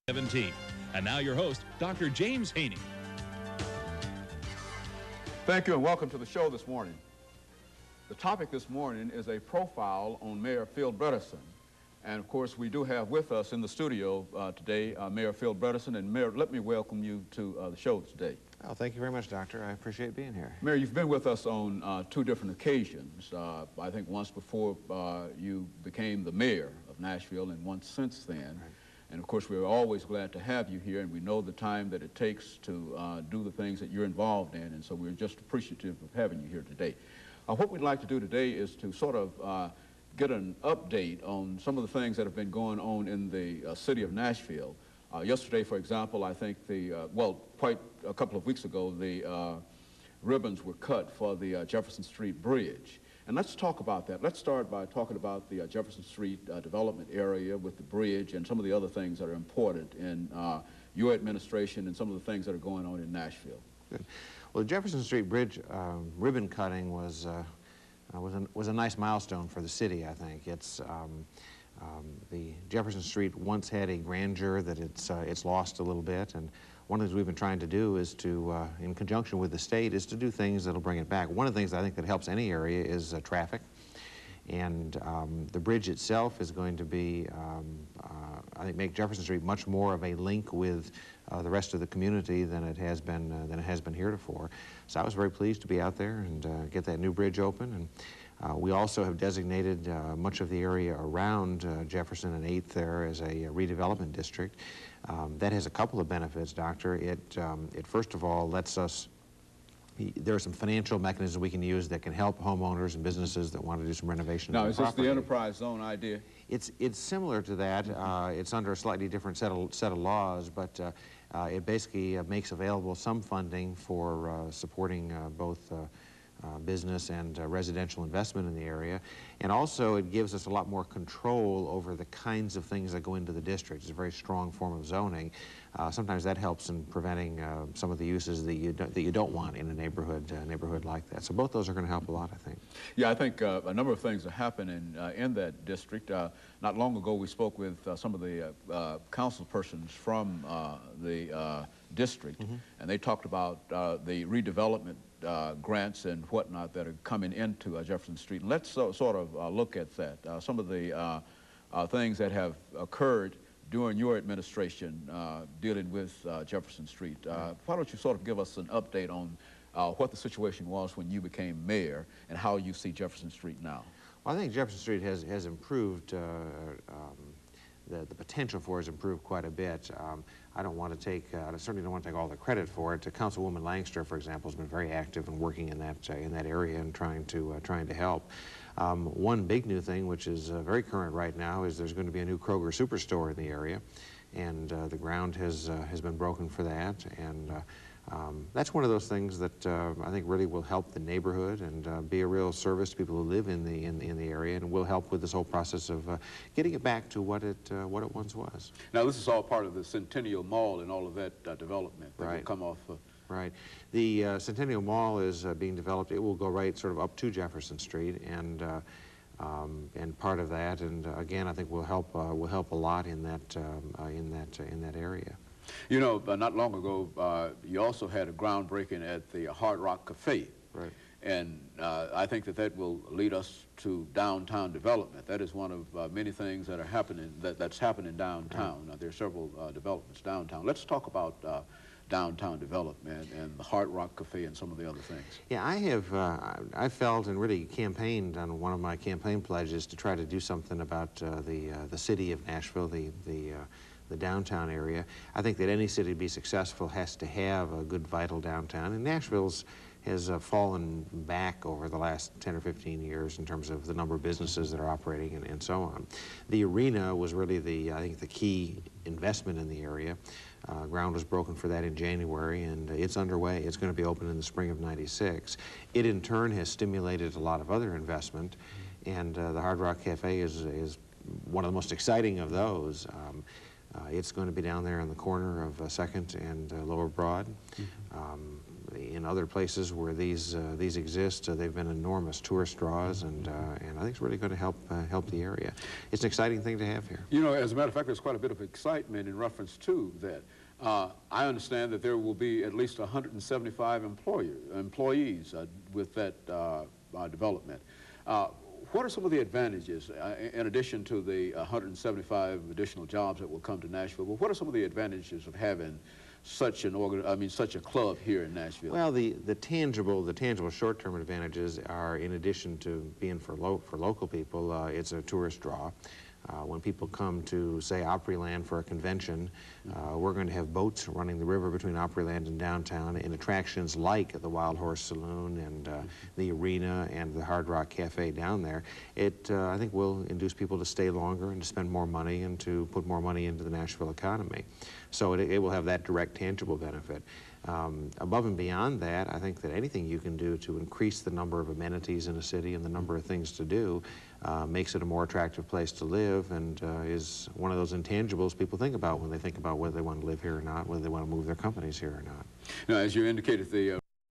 17. And now your host, Dr. James Haney. Thank you and welcome to the show this morning. The topic this morning is a profile on Mayor Phil Bredesen. And of course, we do have with us in the studio today Mayor Phil Bredesen. And Mayor, let me welcome you to the show today. Oh, thank you very much, Doctor. I appreciate being here. Mayor, you've been with us on two different occasions. I think once before you became the mayor of Nashville and once since then. Right. And of course, we're always glad to have you here, and we know the time that it takes to do the things that you're involved in, and so we're just appreciative of having you here today. What we'd like to do today is to sort of get an update on some of the things that have been going on in the city of Nashville. Yesterday, for example, I think well, quite a couple of weeks ago, the ribbons were cut for the Jefferson Street Bridge. And let's talk about that. Let's start by talking about the Jefferson Street development area with the bridge and some of the other things that are important in your administration and some of the things that are going on in Nashville. Good. Well, the Jefferson Street Bridge ribbon cutting was a nice milestone for the city, I think. It's the Jefferson Street once had a grandeur that it's lost a little bit, and one of the things we've been trying to do is to, in conjunction with the state, is to do things that'll bring it back. One of the things I think that helps any area is traffic, and the bridge itself is going to be, I think, make Jefferson Street much more of a link with the rest of the community than it has been heretofore. So I was very pleased to be out there and get that new bridge open. And we also have designated much of the area around Jefferson and 8th there as a redevelopment district. That has a couple of benefits, Doctor. It first of all lets us, there are some financial mechanisms we can use that can help homeowners and businesses that want to do some renovation. Now, is this the enterprise zone idea? It's similar to that. It's under a slightly different set of laws, but it basically makes available some funding for supporting both business and residential investment in the area. And also it gives us a lot more control over the kinds of things that go into the district. It's a very strong form of zoning. Sometimes that helps in preventing some of the uses that you don't want in a neighborhood like that. So both those are going to help a lot, I think. Yeah, I think a number of things are happening in that district. Not long ago we spoke with some of the council persons from the district, and they talked about the redevelopment grants and whatnot that are coming into Jefferson Street. Let's sort of look at that. Some of the things that have occurred during your administration dealing with Jefferson Street. Why don't you sort of give us an update on what the situation was when you became mayor and how you see Jefferson Street now? Well, I think Jefferson Street has improved. The potential for it has improved quite a bit. I don't want to take, I certainly don't want to take all the credit for it. Councilwoman Langster, for example, has been very active in working in that area and trying to help. One big new thing, which is very current right now, is there's going to be a new Kroger superstore in the area, and the ground has been broken for that. And that's one of those things that I think really will help the neighborhood and be a real service to people who live in the area, and will help with this whole process of getting it back to what it once was. Now, this is all part of the Centennial Mall and all of that development that will come off. Right. The Centennial Mall is being developed. It will go right sort of up to Jefferson Street, and part of that, and again, I think will help a lot in that area. You know, not long ago, you also had a groundbreaking at the Hard Rock Cafe. Right. And I think that will lead us to downtown development. That is one of many things that are happening, that's happening downtown. Right. There are several developments downtown. Let's talk about downtown development and the Hard Rock Cafe and some of the other things. Yeah, I felt and really campaigned on one of my campaign pledges to try to do something about the city of Nashville, the downtown area. I think that any city to be successful has to have a good, vital downtown, and Nashville's has fallen back over the last 10 or 15 years in terms of the number of businesses that are operating and so on. The arena was really I think the key investment in the area. Ground was broken for that in January, and it's underway. It's going to be open in the spring of '96. It in turn has stimulated a lot of other investment, and the Hard Rock Cafe is one of the most exciting of those. It's going to be down there in the corner of 2nd and Lower Broad. in other places where these exist, they've been enormous tourist draws, and I think it's really going to help the area. It's an exciting thing to have here. You know, as a matter of fact, there's quite a bit of excitement in reference to that. I understand that there will be at least 175 employees with that development. What are some of the advantages, in addition to the 175 additional jobs that will come to Nashville? But what are some of the advantages of having such such a club here in Nashville? Well, the tangible short-term advantages are, in addition to being for local people, it's a tourist draw. When people come to, say, Opryland for a convention, we're going to have boats running the river between Opryland and downtown, and attractions like the Wild Horse Saloon and the arena and the Hard Rock Cafe down there. It, I think, will induce people to stay longer and to spend more money and to put more money into the Nashville economy. So it will have that direct, tangible benefit. Above and beyond that, I think that anything you can do to increase the number of amenities in a city and the number of things to do makes it a more attractive place to live, and is one of those intangibles people think about when they think about whether they want to live here or not, whether they want to move their companies here or not. Now, as you indicated, the